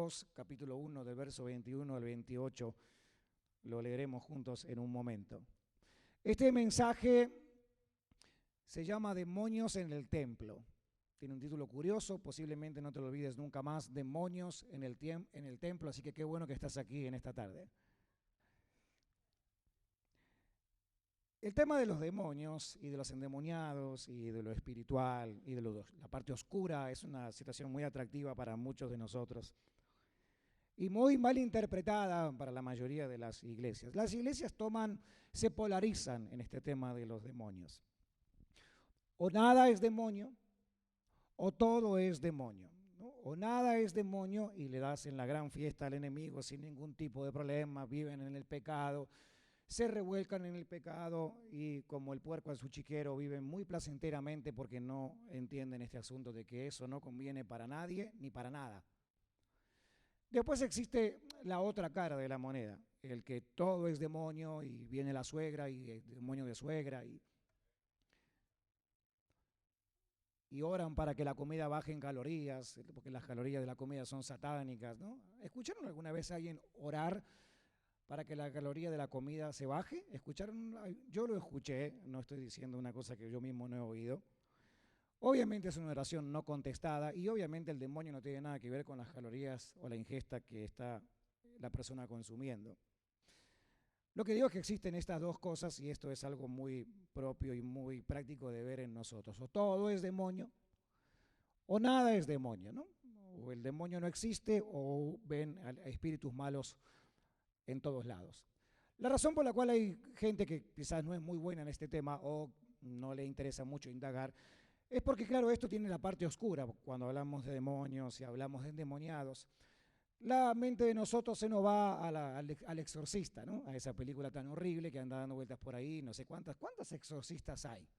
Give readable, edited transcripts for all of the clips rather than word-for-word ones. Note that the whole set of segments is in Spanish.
Marcos, capítulo 1, del verso 21 al 28. Lo leeremos juntos en un momento. Este mensaje se llama Demonios en el Templo. Tiene un título curioso, posiblemente no te lo olvides nunca más, Demonios en el Templo, así que qué bueno que estás aquí en esta tarde. El tema de los demonios y de los endemoniados y de lo espiritual y de la parte oscura es una situación muy atractiva para muchos de nosotros y muy mal interpretada para la mayoría de las iglesias. Las iglesias se polarizan en este tema de los demonios. O nada es demonio o todo es demonio, ¿no? O nada es demonio y le das en la gran fiesta al enemigo sin ningún tipo de problema, viven en el pecado, se revuelcan en el pecado y como el puerco a su chiquero viven muy placenteramente porque no entienden este asunto de que eso no conviene para nadie ni para nada. Después existe la otra cara de la moneda, el que todo es demonio y viene la suegra y el demonio de suegra y oran para que la comida baje en calorías, porque las calorías de la comida son satánicas, ¿no? ¿Escucharon alguna vez a alguien orar para que la caloría de la comida se baje? ¿Escucharon? Yo lo escuché, no estoy diciendo una cosa que yo mismo no he oído. Obviamente es una oración no contestada y obviamente el demonio no tiene nada que ver con las calorías o la ingesta que está la persona consumiendo. Lo que digo es que existen estas dos cosas y esto es algo muy propio y muy práctico de ver en nosotros. O todo es demonio o nada es demonio, ¿no? O el demonio no existe o ven a espíritus malos en todos lados. La razón por la cual hay gente que quizás no es muy buena en este tema o no le interesa mucho indagar es porque, claro, esto tiene la parte oscura. Cuando hablamos de demonios y hablamos de endemoniados, la mente de nosotros se nos va al exorcista, ¿no? A esa película tan horrible que anda dando vueltas por ahí, no sé cuántas. ¿Cuántos exorcistas hay?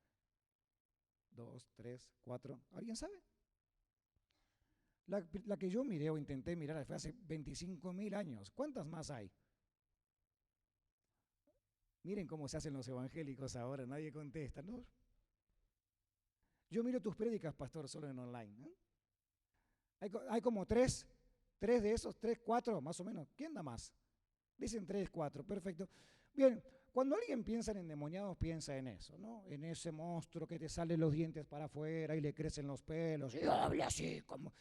2, 3, 4. ¿Alguien sabe? La que yo miré o intenté mirar fue hace 25.000 años. ¿Cuántas más hay? Miren cómo se hacen los evangélicos ahora, nadie contesta, ¿no? Yo miro tus prédicas, pastor, solo en online, ¿no? Hay como tres de esos, 3, 4, más o menos. ¿Quién da más? Dicen 3, 4, perfecto. Bien, cuando alguien piensa en endemoniados, piensa en eso, ¿no? En ese monstruo que te salen los dientes para afuera y le crecen los pelos y habla así como...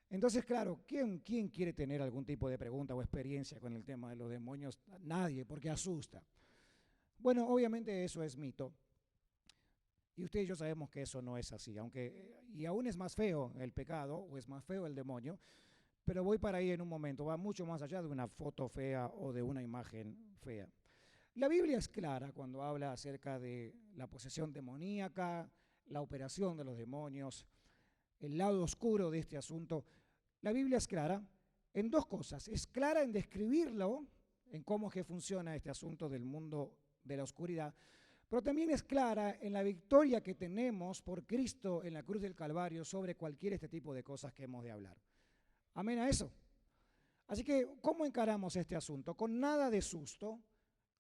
Entonces, claro, ¿quién quiere tener algún tipo de pregunta o experiencia con el tema de los demonios? Nadie, porque asusta. Bueno, obviamente eso es mito. Y usted y yo sabemos que eso no es así, y aún es más feo el pecado, o es más feo el demonio, pero voy para ahí en un momento, va mucho más allá de una foto fea o de una imagen fea. La Biblia es clara cuando habla acerca de la posesión demoníaca, la operación de los demonios, el lado oscuro de este asunto. La Biblia es clara en dos cosas, es clara en describirlo, en cómo es que funciona este asunto del mundo de la oscuridad, pero también es clara en la victoria que tenemos por Cristo en la cruz del Calvario sobre cualquier este tipo de cosas que hemos de hablar. Amén a eso. Así que, ¿cómo encaramos este asunto? Con nada de susto,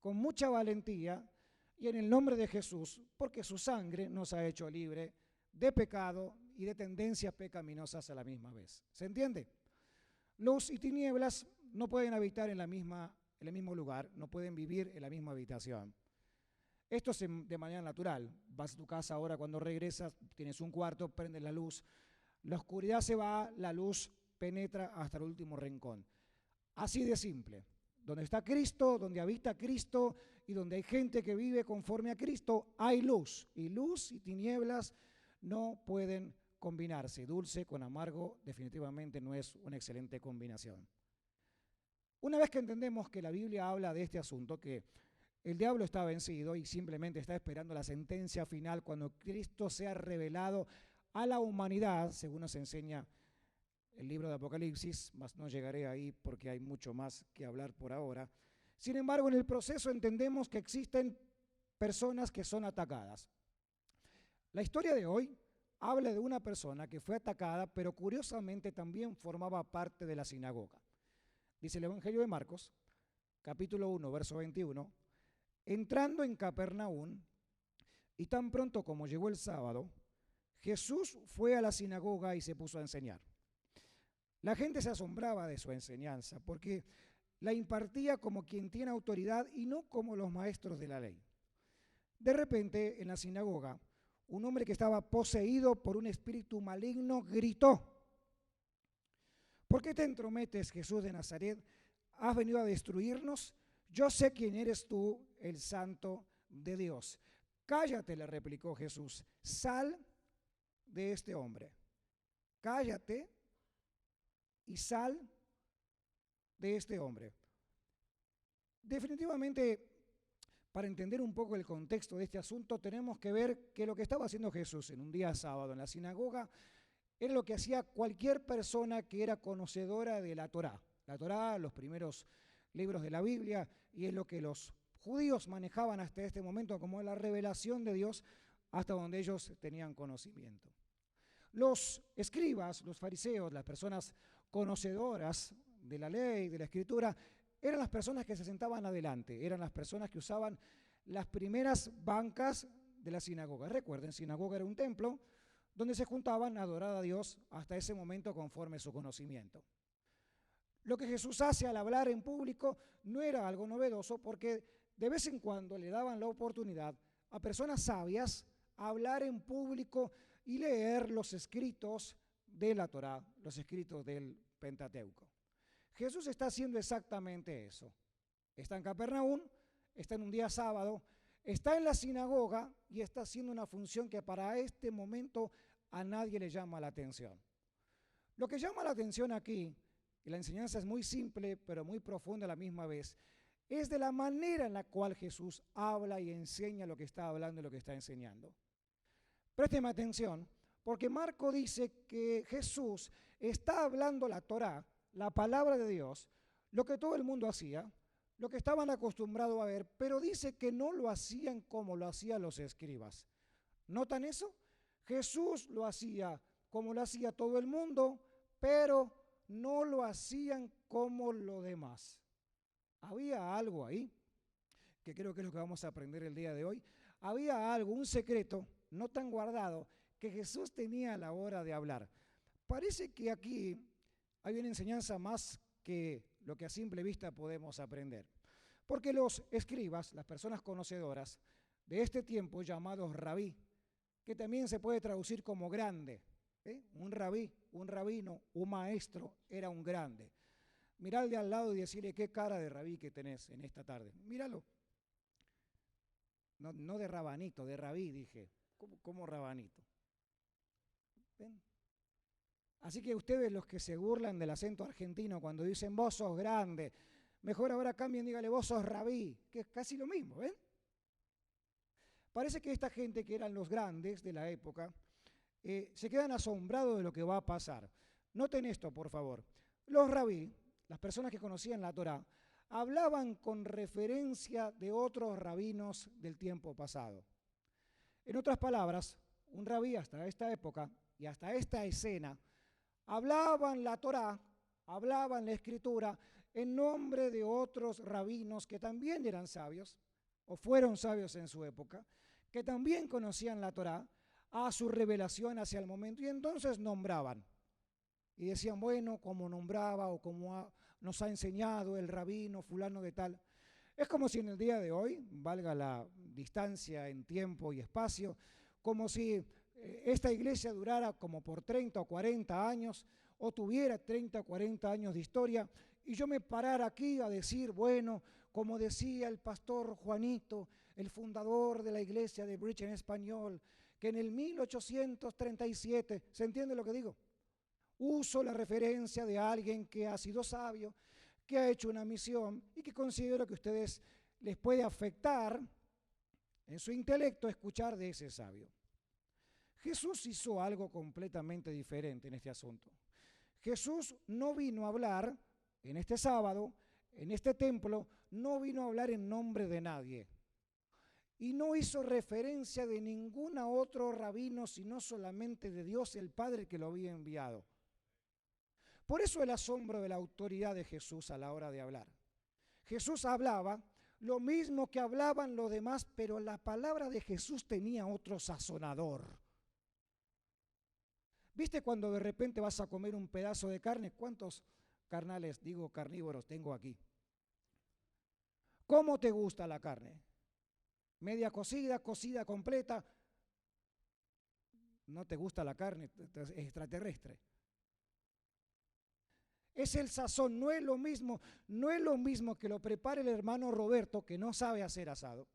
con mucha valentía y en el nombre de Jesús, porque su sangre nos ha hecho libre de pecado y de tendencias pecaminosas a la misma vez. ¿Se entiende? Luz y tinieblas no pueden habitar en el mismo lugar, no pueden vivir en la misma habitación. Esto es de manera natural. Vas a tu casa ahora, cuando regresas, tienes un cuarto, prendes la luz, la oscuridad se va, la luz penetra hasta el último rincón. Así de simple. Donde está Cristo, donde habita Cristo y donde hay gente que vive conforme a Cristo, hay luz. Y luz y tinieblas no pueden combinarse. Dulce con amargo definitivamente no es una excelente combinación. Una vez que entendemos que la Biblia habla de este asunto, que el diablo está vencido y simplemente está esperando la sentencia final cuando Cristo sea revelado a la humanidad, según nos enseña el libro de Apocalipsis, mas no llegaré ahí porque hay mucho más que hablar por ahora. Sin embargo, en el proceso entendemos que existen personas que son atacadas. La historia de hoy habla de una persona que fue atacada, pero curiosamente también formaba parte de la sinagoga. Dice el Evangelio de Marcos, capítulo 1, verso 21, entrando en Capernaum, y tan pronto como llegó el sábado, Jesús fue a la sinagoga y se puso a enseñar. La gente se asombraba de su enseñanza porque la impartía como quien tiene autoridad y no como los maestros de la ley. De repente, en la sinagoga, un hombre que estaba poseído por un espíritu maligno gritó: ¿por qué te entrometes, Jesús de Nazaret? ¿Has venido a destruirnos? Yo sé quién eres tú, el Santo de Dios. Cállate, le replicó Jesús, sal de este hombre. Cállate y sal de este hombre. Definitivamente, para entender un poco el contexto de este asunto, tenemos que ver que lo que estaba haciendo Jesús en un día sábado en la sinagoga era lo que hacía cualquier persona que era conocedora de la Torá. La Torá, los primeros libros de la Biblia, y es lo que los judíos manejaban hasta este momento como la revelación de Dios, hasta donde ellos tenían conocimiento. Los escribas, los fariseos, las personas conocedoras de la ley, de la escritura, eran las personas que se sentaban adelante, eran las personas que usaban las primeras bancas de la sinagoga. Recuerden, sinagoga era un templo donde se juntaban a adorar a Dios hasta ese momento conforme su conocimiento. Lo que Jesús hace al hablar en público no era algo novedoso porque de vez en cuando le daban la oportunidad a personas sabias a hablar en público y leer los escritos de la Torá, los escritos del Pentateuco. Jesús está haciendo exactamente eso. Está en Capernaum, está en un día sábado, está en la sinagoga y está haciendo una función que para este momento a nadie le llama la atención. Lo que llama la atención aquí, y la enseñanza es muy simple pero muy profunda a la misma vez, es de la manera en la cual Jesús habla y enseña lo que está hablando y lo que está enseñando. Présteme atención, porque Marco dice que Jesús está hablando la Torá, la palabra de Dios, lo que todo el mundo hacía, lo que estaban acostumbrados a ver, pero dice que no lo hacían como lo hacían los escribas. ¿Notan eso? Jesús lo hacía como lo hacía todo el mundo, pero no lo hacían como lo demás. Había algo ahí, que creo que es lo que vamos a aprender el día de hoy. Había algo, un secreto, no tan guardado, que Jesús tenía a la hora de hablar. Parece que aquí hay una enseñanza más que lo que a simple vista podemos aprender. Porque los escribas, las personas conocedoras de este tiempo llamados rabí, que también se puede traducir como grande, un rabí, un rabino, un maestro, era un grande. Mirá al de al lado y decirle qué cara de rabí que tenés en esta tarde. Míralo. No de rabanito, de rabí, dije. ¿Cómo rabanito? ¿Ven? Así que ustedes los que se burlan del acento argentino cuando dicen vos sos grande, mejor ahora cambien, dígale vos sos rabí, que es casi lo mismo, ¿ven? Parece que esta gente que eran los grandes de la época se quedan asombrados de lo que va a pasar. Noten esto, por favor. Los rabí, las personas que conocían la Torá, hablaban con referencia de otros rabinos del tiempo pasado. En otras palabras, un rabí hasta esta época y hasta esta escena hablaban la Torá, hablaban la Escritura en nombre de otros rabinos que también eran sabios o fueron sabios en su época, que también conocían la Torá a su revelación hacia el momento y entonces nombraban. Y decían, bueno, como nombraba o como nos ha enseñado el rabino fulano de tal. Es como si en el día de hoy, valga la distancia en tiempo y espacio, como si esta iglesia durara como por 30 o 40 años o tuviera 30 o 40 años de historia y yo me parara aquí a decir, bueno, como decía el pastor Juanito, el fundador de la iglesia de Bridge en español, que en el 1837, ¿se entiende lo que digo? Uso la referencia de alguien que ha sido sabio, que ha hecho una misión y que considero que a ustedes les puede afectar en su intelecto escuchar de ese sabio. Jesús hizo algo completamente diferente en este asunto. Jesús no vino a hablar en este sábado, en este templo, no vino a hablar en nombre de nadie. Y no hizo referencia de ningún otro rabino, sino solamente de Dios el Padre que lo había enviado. Por eso el asombro de la autoridad de Jesús a la hora de hablar. Jesús hablaba lo mismo que hablaban los demás, pero la palabra de Jesús tenía otro sazonador. ¿Viste cuando de repente vas a comer un pedazo de carne? ¿Cuántos carnívoros tengo aquí? ¿Cómo te gusta la carne? ¿Media cocida, cocida completa? ¿No te gusta la carne? Es extraterrestre. Es el sazón, no es lo mismo, no es lo mismo que lo prepare el hermano Roberto, que no sabe hacer asado,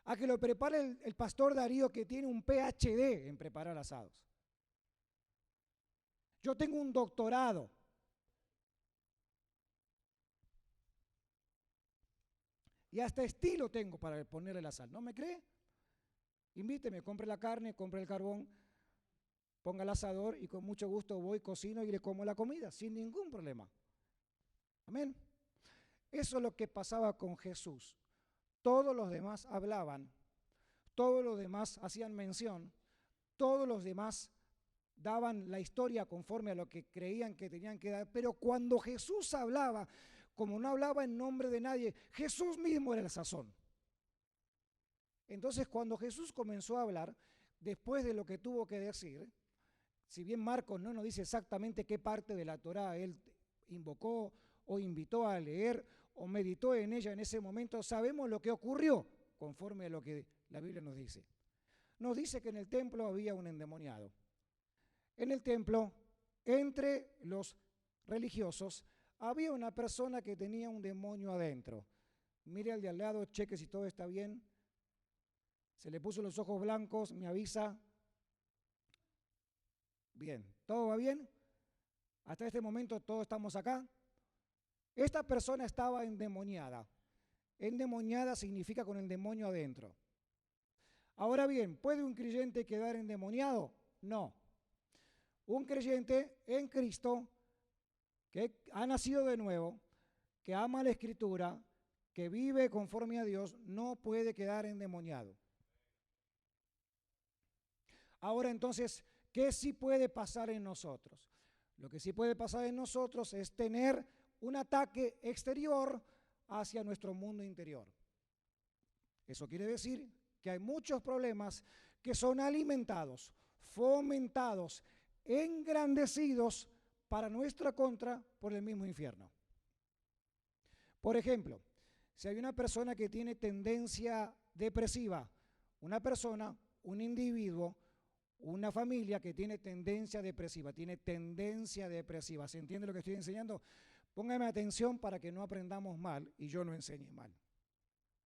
a que lo prepare el pastor Darío, que tiene un PhD en preparar asados. Yo tengo un doctorado. Y hasta estilo tengo para ponerle la sal. ¿No me cree? Invíteme, compre la carne, compre el carbón, ponga el asador y con mucho gusto voy, cocino y le como la comida, sin ningún problema. Amén. Eso es lo que pasaba con Jesús. Todos los demás hablaban, todos los demás hacían mención, todos los demás daban la historia conforme a lo que creían que tenían que dar, pero cuando Jesús hablaba, como no hablaba en nombre de nadie, Jesús mismo era el sazón. Entonces, cuando Jesús comenzó a hablar, después de lo que tuvo que decir, si bien Marcos no nos dice exactamente qué parte de la Torá él invocó o invitó a leer o meditó en ella en ese momento, sabemos lo que ocurrió conforme a lo que la Biblia nos dice. Nos dice que en el templo había un endemoniado. En el templo, entre los religiosos, había una persona que tenía un demonio adentro. Mire al de al lado, cheque si todo está bien. Se le puso los ojos blancos, me avisa. Bien, ¿todo va bien? Hasta este momento todos estamos acá. Esta persona estaba endemoniada. Endemoniada significa con el demonio adentro. Ahora bien, ¿puede un creyente quedar endemoniado? No. Un creyente en Cristo que ha nacido de nuevo, que ama la Escritura, que vive conforme a Dios, no puede quedar endemoniado. Ahora entonces, ¿qué sí puede pasar en nosotros? Lo que sí puede pasar en nosotros es tener un ataque exterior hacia nuestro mundo interior. Eso quiere decir que hay muchos problemas que son alimentados, fomentados, engrandecidos para nuestra contra por el mismo infierno. Por ejemplo, si hay una persona que tiene tendencia depresiva, una persona, un individuo, una familia que tiene tendencia depresiva, ¿se entiende lo que estoy enseñando? Póngame atención para que no aprendamos mal y yo no enseñe mal.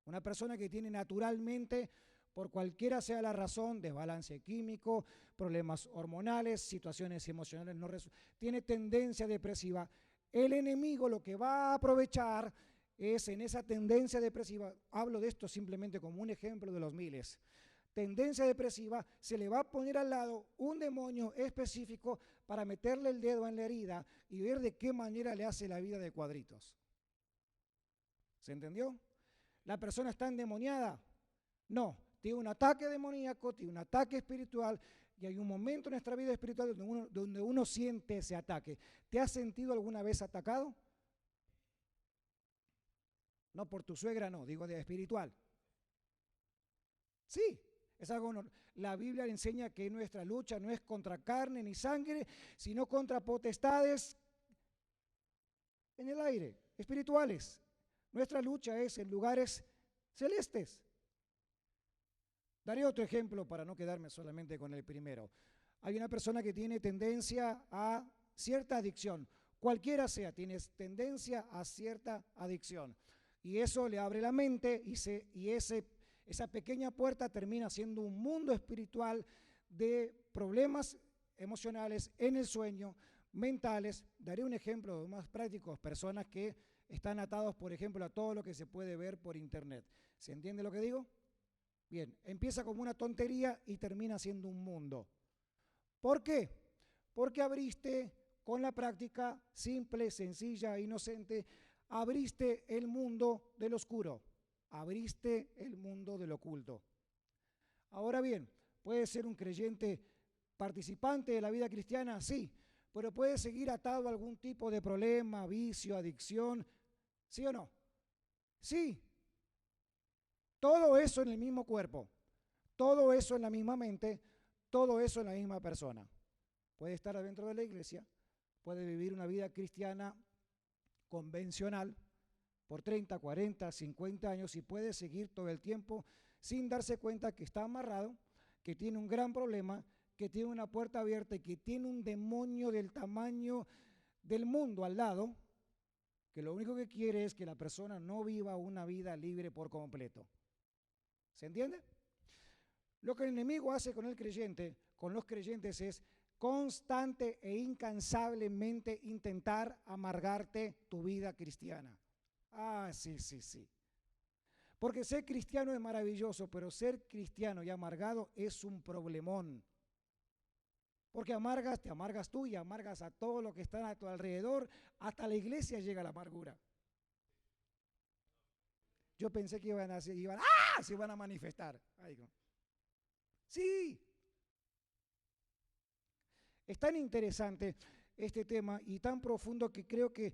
Una persona que tiene naturalmente, por cualquiera sea la razón, desbalance químico, problemas hormonales, situaciones emocionales no resueltas, tiene tendencia depresiva, el enemigo lo que va a aprovechar es en esa tendencia depresiva, hablo de esto simplemente como un ejemplo de los miles, tendencia depresiva, se le va a poner al lado un demonio específico para meterle el dedo en la herida y ver de qué manera le hace la vida de cuadritos. ¿Se entendió? ¿La persona está endemoniada? No, tiene un ataque demoníaco, tiene un ataque espiritual y hay un momento en nuestra vida espiritual donde uno siente ese ataque. ¿Te has sentido alguna vez atacado? No por tu suegra, no, digo de espiritual. Sí, es algo normal. La Biblia enseña que nuestra lucha no es contra carne ni sangre, sino contra potestades en el aire, espirituales. Nuestra lucha es en lugares celestes. Daré otro ejemplo para no quedarme solamente con el primero. Hay una persona que tiene tendencia a cierta adicción, cualquiera sea, tiene tendencia a cierta adicción. Y eso le abre la mente y esa pequeña puerta termina siendo un mundo espiritual de problemas emocionales en el sueño, mentales. Daré un ejemplo más práctico, personas que están atados, por ejemplo, a todo lo que se puede ver por internet. ¿Se entiende lo que digo? Bien, empieza como una tontería y termina siendo un mundo. ¿Por qué? Porque abriste con la práctica simple, sencilla, inocente, abriste el mundo del oscuro, abriste el mundo del oculto. Ahora bien, puede ser un creyente participante de la vida cristiana, sí, pero puede seguir atado a algún tipo de problema, vicio, adicción, ¿sí o no? Sí. Todo eso en el mismo cuerpo, todo eso en la misma mente, todo eso en la misma persona. Puede estar adentro de la iglesia, puede vivir una vida cristiana convencional por 30, 40, 50 años y puede seguir todo el tiempo sin darse cuenta que está amarrado, que tiene un gran problema, que tiene una puerta abierta y que tiene un demonio del tamaño del mundo al lado, que lo único que quiere es que la persona no viva una vida libre por completo. ¿Se entiende? Lo que el enemigo hace con el creyente, con los creyentes, es constante e incansablemente intentar amargarte tu vida cristiana. Ah, sí, sí, sí. Porque ser cristiano es maravilloso, pero ser cristiano y amargado es un problemón. Porque amargas, te amargas tú y amargas a todo lo que está a tu alrededor. Hasta la iglesia llega la amargura. Yo pensé que se iban a manifestar. Ay, no. Sí. Es tan interesante este tema y tan profundo que creo que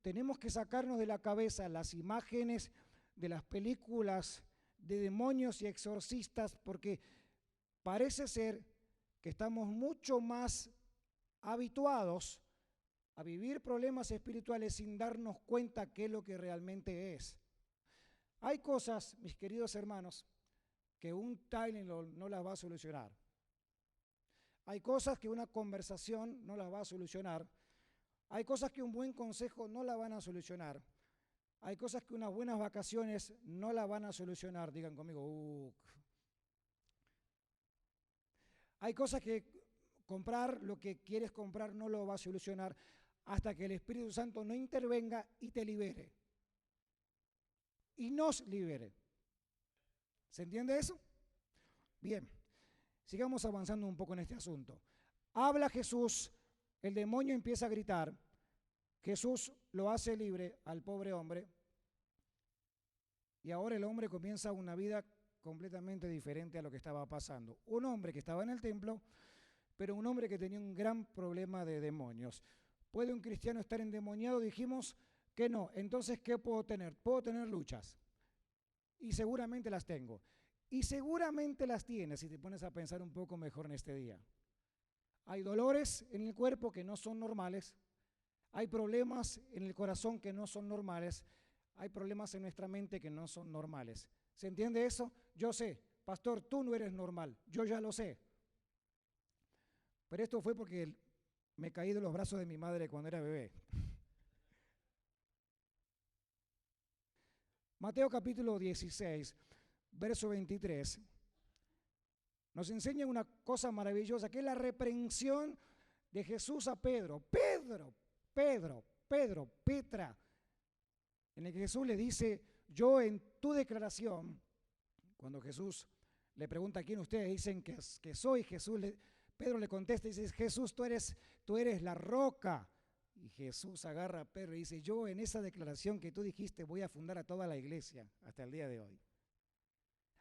tenemos que sacarnos de la cabeza las imágenes de las películas de demonios y exorcistas, porque parece ser que estamos mucho más habituados a vivir problemas espirituales sin darnos cuenta qué es lo que realmente es. Hay cosas, mis queridos hermanos, que un Tylenol no las va a solucionar. Hay cosas que una conversación no las va a solucionar. Hay cosas que un buen consejo no la van a solucionar. Hay cosas que unas buenas vacaciones no la van a solucionar. Digan conmigo, Hay cosas que comprar lo que quieres comprar no lo va a solucionar hasta que el Espíritu Santo no intervenga y te libere. Y nos libere. ¿Se entiende eso? Bien, sigamos avanzando un poco en este asunto. Habla Jesús, el demonio empieza a gritar, Jesús lo hace libre al pobre hombre y ahora el hombre comienza una vida completamente diferente a lo que estaba pasando. Un hombre que estaba en el templo, pero un hombre que tenía un gran problema de demonios. ¿Puede un cristiano estar endemoniado? Dijimos que no. Entonces, ¿qué puedo tener? Puedo tener luchas. Y seguramente las tengo. Y seguramente las tienes si te pones a pensar un poco mejor en este día. Hay dolores en el cuerpo que no son normales. Hay problemas en el corazón que no son normales. Hay problemas en nuestra mente que no son normales. ¿Se entiende eso? Yo sé, pastor, tú no eres normal. Yo ya lo sé. Pero esto fue porque me caí de los brazos de mi madre cuando era bebé. Mateo capítulo 16, verso 23, nos enseña una cosa maravillosa, que es la reprensión de Jesús a Pedro. Petra, en el que Jesús le dice, yo en tu declaración, cuando Jesús le pregunta a quién ustedes dicen que soy, Pedro le contesta y dice, Jesús, tú eres la roca. Y Jesús agarra a Pedro y dice, yo en esa declaración que tú dijiste voy a fundar a toda la iglesia hasta el día de hoy.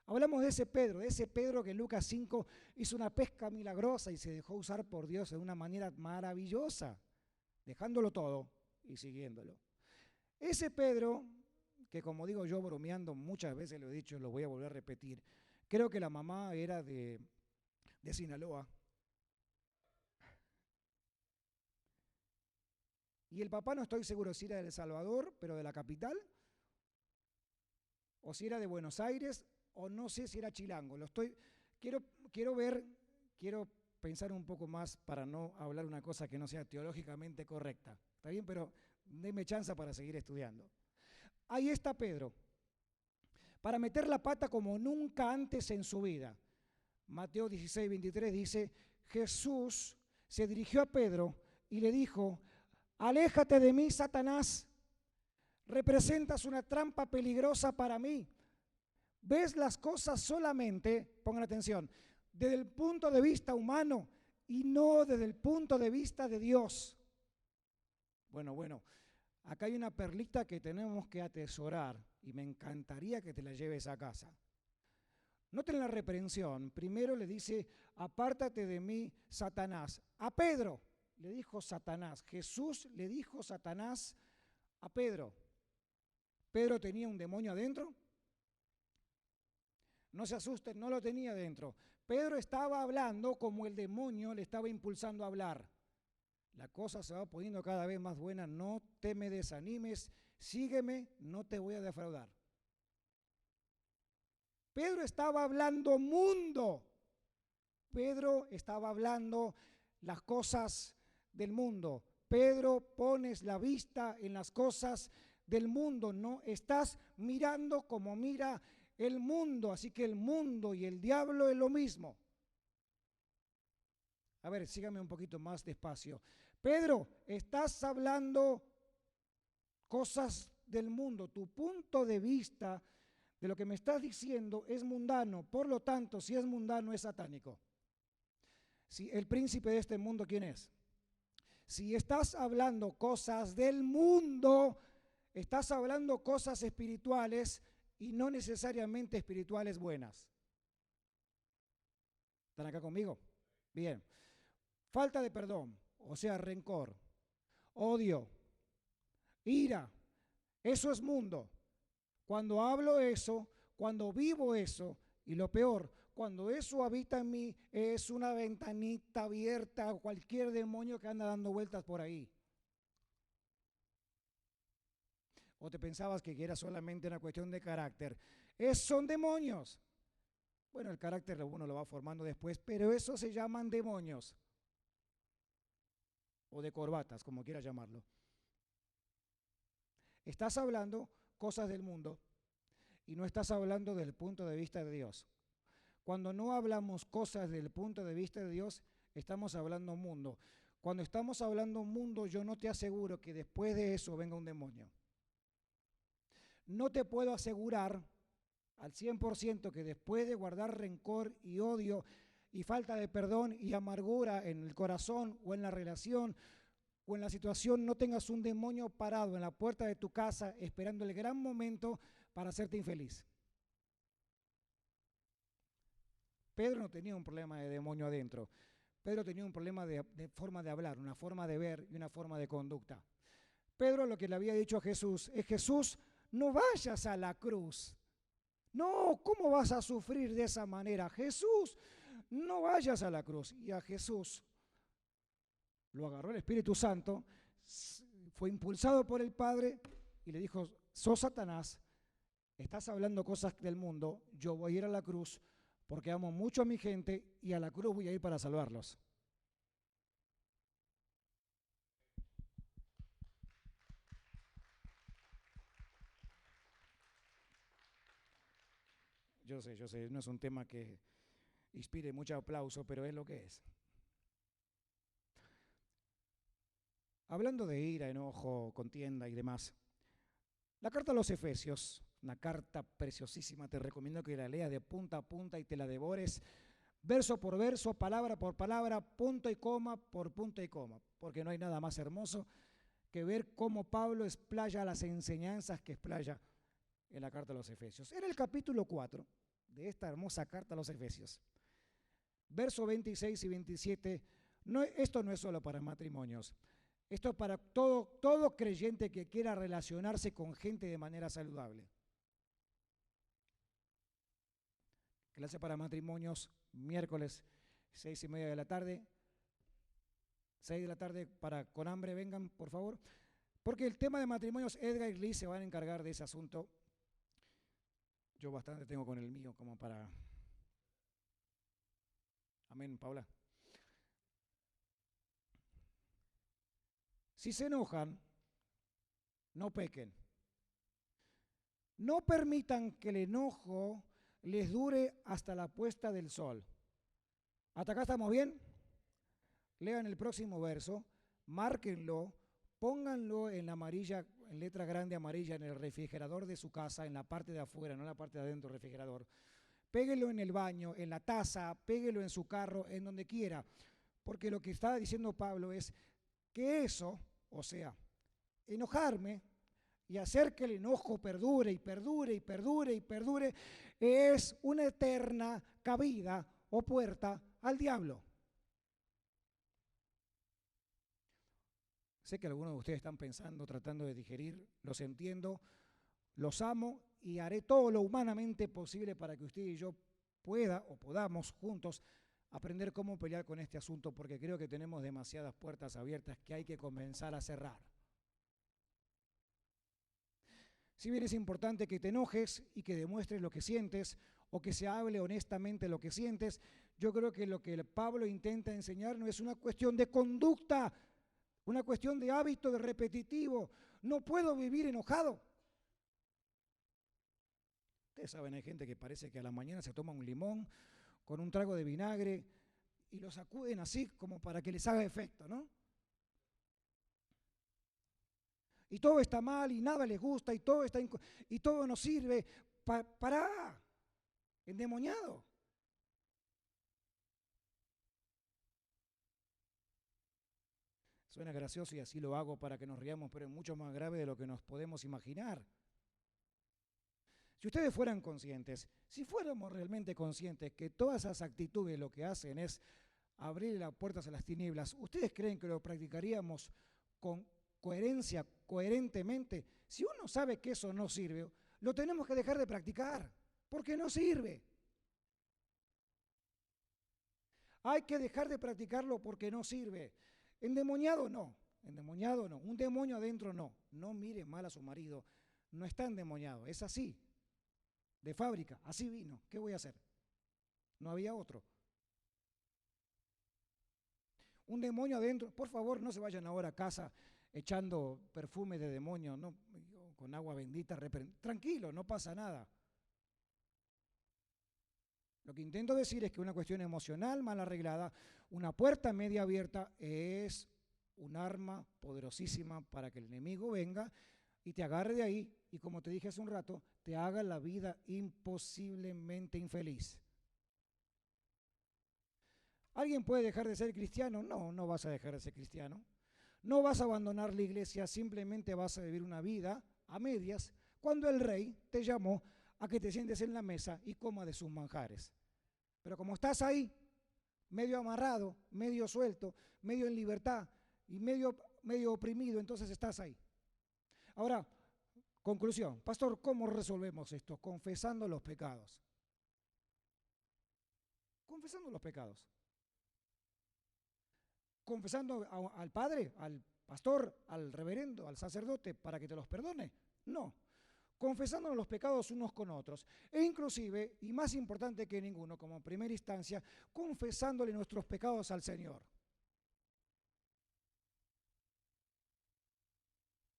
Hablamos de ese Pedro que en Lucas 5 hizo una pesca milagrosa y se dejó usar por Dios de una manera maravillosa, dejándolo todo y siguiéndolo. Ese Pedro, que como digo yo bromeando, muchas veces lo he dicho, lo voy a volver a repetir, creo que la mamá era de Sinaloa. Y el papá no estoy seguro si era de El Salvador, pero de la capital, o si era de Buenos Aires, o no sé si era chilango. Quiero pensar un poco más para no hablar una cosa que no sea teológicamente correcta. ¿Está bien? Pero denme chance para seguir estudiando. Ahí está Pedro, para meter la pata como nunca antes en su vida. Mateo 16, 23 dice, Jesús se dirigió a Pedro y le dijo, aléjate de mí, Satanás, representas una trampa peligrosa para mí. Ves las cosas solamente, pongan atención, desde el punto de vista humano y no desde el punto de vista de Dios. Bueno, acá hay una perlita que tenemos que atesorar y me encantaría que te la lleves a casa. Noten la reprensión. Primero le dice, apártate de mí, Satanás. A Pedro le dijo Satanás. Jesús le dijo Satanás a Pedro. ¿Pedro tenía un demonio adentro? No se asusten, no lo tenía dentro. Pedro estaba hablando como el demonio le estaba impulsando a hablar. La cosa se va poniendo cada vez más buena, no te me desanimes, sígueme, no te voy a defraudar. Pedro estaba hablando mundo. Pedro estaba hablando las cosas del mundo. Pedro, pones la vista en las cosas del mundo, no estás mirando como mira el mundo, así que el mundo y el diablo es lo mismo. A ver, sígame un poquito más despacio. Pedro, estás hablando cosas del mundo, tu punto de vista de lo que me estás diciendo es mundano, por lo tanto, si es mundano es satánico. Si el príncipe de este mundo, ¿quién es? Si estás hablando cosas del mundo, estás hablando cosas espirituales y no necesariamente espirituales buenas. ¿Están acá conmigo? Bien. Falta de perdón, o sea, rencor, odio, ira, eso es mundo. Cuando hablo eso, cuando vivo eso, y lo peor, cuando eso habita en mí, es una ventanita abierta a cualquier demonio que anda dando vueltas por ahí. ¿O te pensabas que era solamente una cuestión de carácter? Son demonios. Bueno, el carácter uno lo va formando después, pero eso se llaman demonios. O de corbatas, como quieras llamarlo. Estás hablando cosas del mundo y no estás hablando desde el punto de vista de Dios. Cuando no hablamos cosas desde el punto de vista de Dios, estamos hablando mundo. Cuando estamos hablando mundo, yo no te aseguro que después de eso venga un demonio. No te puedo asegurar al 100% que después de guardar rencor y odio y falta de perdón y amargura en el corazón o en la relación o en la situación, no tengas un demonio parado en la puerta de tu casa esperando el gran momento para hacerte infeliz. Pedro no tenía un problema de demonio adentro. Pedro tenía un problema de forma de hablar, una forma de ver y una forma de conducta. Pedro lo que le había dicho a Jesús es: Jesús, no vayas a la cruz. No, ¿cómo vas a sufrir de esa manera? Jesús, no vayas a la cruz. Y a Jesús lo agarró el Espíritu Santo, fue impulsado por el Padre y le dijo: sos Satanás, estás hablando cosas del mundo, yo voy a ir a la cruz porque amo mucho a mi gente y a la cruz voy a ir para salvarlos. Yo sé, no es un tema que inspire mucho aplauso, pero es lo que es. Hablando de ira, enojo, contienda y demás, la carta a los Efesios, una carta preciosísima, te recomiendo que la leas de punta a punta y te la devores, verso por verso, palabra por palabra, punto y coma por punto y coma, porque no hay nada más hermoso que ver cómo Pablo explaya las enseñanzas que explaya en la carta a los Efesios. En el capítulo 4 de esta hermosa carta a los Efesios, verso 26 y 27, esto no es solo para matrimonios, esto es para todo creyente que quiera relacionarse con gente de manera saludable. Clase para matrimonios, miércoles, 6:30 de la tarde. 6 de la tarde para con hambre, vengan, por favor. Porque el tema de matrimonios, Edgar y Liz se van a encargar de ese asunto. Yo bastante tengo con el mío como para... Amén, Paula. Si se enojan, no pequen. No permitan que el enojo les dure hasta la puesta del sol. ¿Hasta acá estamos bien? Lean el próximo verso, márquenlo, pónganlo en la amarilla, en letra grande amarilla, en el refrigerador de su casa, en la parte de afuera, no en la parte de adentro del refrigerador. Péguelo en el baño, en la taza, péguelo en su carro, en donde quiera. Porque lo que está diciendo Pablo es que eso, o sea, enojarme y hacer que el enojo perdure y perdure y perdure y perdure, es una eterna cabida o puerta al diablo. Sé que algunos de ustedes están pensando, tratando de digerir, los entiendo, los amo y haré todo lo humanamente posible para que usted y yo podamos juntos aprender cómo pelear con este asunto, porque creo que tenemos demasiadas puertas abiertas que hay que comenzar a cerrar. Si bien es importante que te enojes y que demuestres lo que sientes o que se hable honestamente lo que sientes, yo creo que lo que Pablo intenta enseñarnos es una cuestión de conducta, una cuestión de hábito, de repetitivo. No puedo vivir enojado. Ustedes saben, hay gente que parece que a la mañana se toma un limón con un trago de vinagre y lo sacuden así como para que les haga efecto, ¿no? Y todo está mal y nada les gusta y todo no sirve. Pará, endemoniado. Suena gracioso y así lo hago para que nos riamos, pero es mucho más grave de lo que nos podemos imaginar. Si ustedes fueran conscientes, si fuéramos realmente conscientes que todas esas actitudes lo que hacen es abrir las puertas a las tinieblas, ¿ustedes creen que lo practicaríamos con coherencia, coherentemente? Si uno sabe que eso no sirve, lo tenemos que dejar de practicar, porque no sirve. Hay que dejar de practicarlo porque no sirve. Endemoniado no, un demonio adentro no. No mire mal a su marido, no está endemoniado, es así, de fábrica, así vino. ¿Qué voy a hacer? No había otro. Un demonio adentro, por favor, no se vayan ahora a casa echando perfume de demonio, no, con agua bendita, tranquilo, no pasa nada. Lo que intento decir es que una cuestión emocional mal arreglada, una puerta media abierta, es un arma poderosísima para que el enemigo venga y te agarre de ahí y, como te dije hace un rato, te haga la vida imposiblemente infeliz. ¿Alguien puede dejar de ser cristiano? No, no vas a dejar de ser cristiano. No vas a abandonar la iglesia, simplemente vas a vivir una vida a medias cuando el rey te llamó a que te sientes en la mesa y comas de sus manjares. Pero como estás ahí, medio amarrado, medio suelto, medio en libertad y medio oprimido, entonces estás ahí. Ahora, conclusión. Pastor, ¿cómo resolvemos esto? Confesando los pecados. Confesando los pecados. Confesando al padre, al pastor, al reverendo, al sacerdote para que te los perdone. No. Confesándonos los pecados unos con otros. E inclusive, y más importante que ninguno, como en primera instancia, confesándole nuestros pecados al Señor.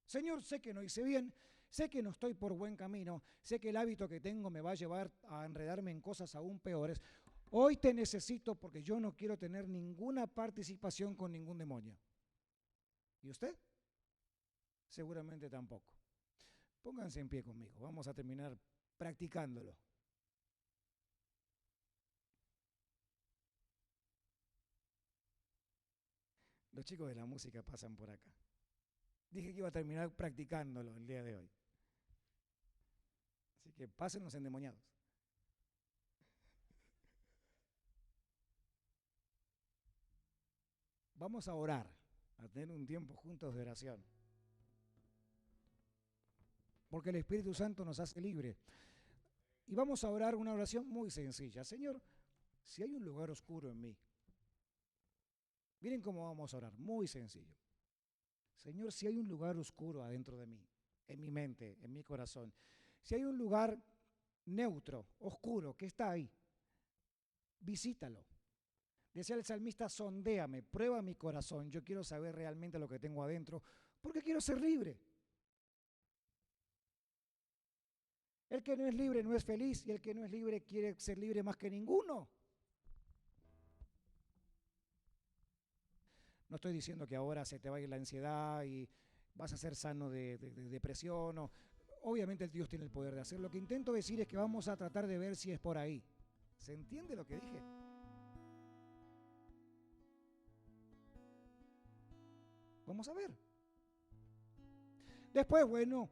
Señor, sé que no hice bien, sé que no estoy por buen camino, sé que el hábito que tengo me va a llevar a enredarme en cosas aún peores. Hoy te necesito porque yo no quiero tener ninguna participación con ningún demonio. ¿Y usted? Seguramente tampoco. Pónganse en pie conmigo, vamos a terminar practicándolo. Los chicos de la música pasan por acá. Dije que iba a terminar practicándolo el día de hoy. Así que pasen los endemoniados. Vamos a orar, a tener un tiempo juntos de oración. Porque el Espíritu Santo nos hace libres. Y vamos a orar una oración muy sencilla. Señor, si hay un lugar oscuro en mí, miren cómo vamos a orar, muy sencillo. Señor, si hay un lugar oscuro adentro de mí, en mi mente, en mi corazón, si hay un lugar neutro, oscuro, que está ahí, visítalo. Decía el salmista, sondéame, prueba mi corazón, yo quiero saber realmente lo que tengo adentro, porque quiero ser libre. El que no es libre no es feliz y el que no es libre quiere ser libre más que ninguno. No estoy diciendo que ahora se te va a ir la ansiedad y vas a ser sano de depresión. Obviamente Dios tiene el poder de hacer. Lo que intento decir es que vamos a tratar de ver si es por ahí. ¿Se entiende lo que dije? Vamos a ver. Después, bueno,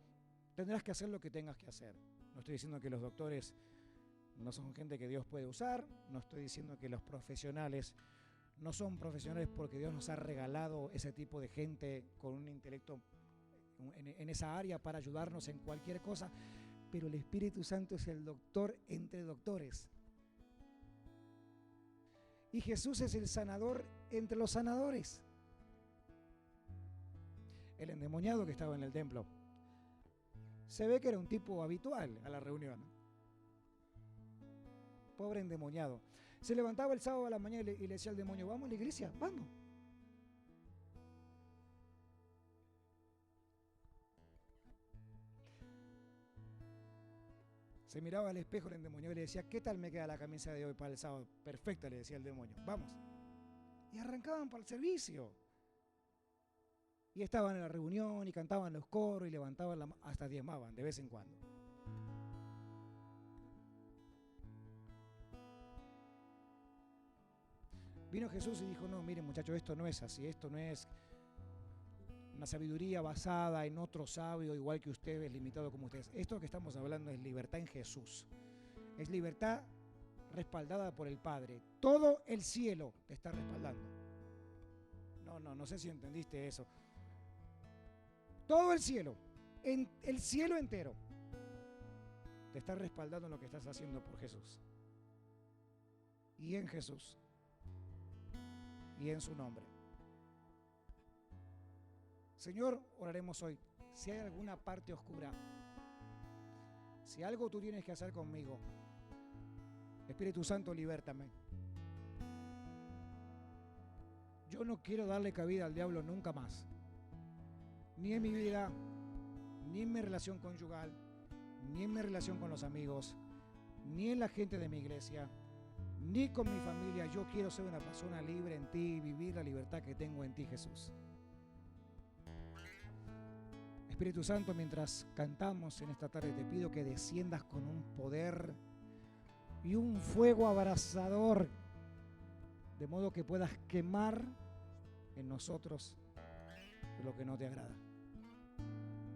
tendrás que hacer lo que tengas que hacer. No estoy diciendo que los doctores no son gente que Dios puede usar. No estoy diciendo que los profesionales no son profesionales porque Dios nos ha regalado ese tipo de gente con un intelecto en esa área para ayudarnos en cualquier cosa. pero el Espíritu Santo es el doctor entre doctores. Y Jesús es el sanador entre los sanadores. El endemoniado que estaba en el templo, se ve que era un tipo habitual a la reunión. Pobre endemoniado. Se levantaba el sábado a la mañana y le decía al demonio, vamos a la iglesia, vamos. Se miraba al espejo el endemoniado y le decía, ¿qué tal me queda la camisa de hoy para el sábado? Perfecta, le decía el demonio, vamos. Y arrancaban para el servicio. Y estaban en la reunión y cantaban los coros y levantaban hasta diezmaban de vez en cuando. Vino Jesús y dijo, no, miren muchachos, esto no es así, esto no es una sabiduría basada en otro sabio igual que ustedes, limitado como ustedes. Esto que estamos hablando es libertad en Jesús. Es libertad respaldada por el Padre. Todo el cielo te está respaldando. No sé si entendiste eso. Todo el cielo entero, te está respaldando en lo que estás haciendo por Jesús. Y en Jesús. Y en su nombre. Señor, oraremos hoy. Si hay alguna parte oscura, si algo tú tienes que hacer conmigo, Espíritu Santo, libértame. Yo no quiero darle cabida al diablo nunca más. Ni en mi vida, ni en mi relación conyugal, ni en mi relación con los amigos, ni en la gente de mi iglesia, ni con mi familia. Yo quiero ser una persona libre en ti y vivir la libertad que tengo en ti, Jesús. Espíritu Santo, mientras cantamos en esta tarde, te pido que desciendas con un poder y un fuego abrasador, de modo que puedas quemar en nosotros lo que no te agrada.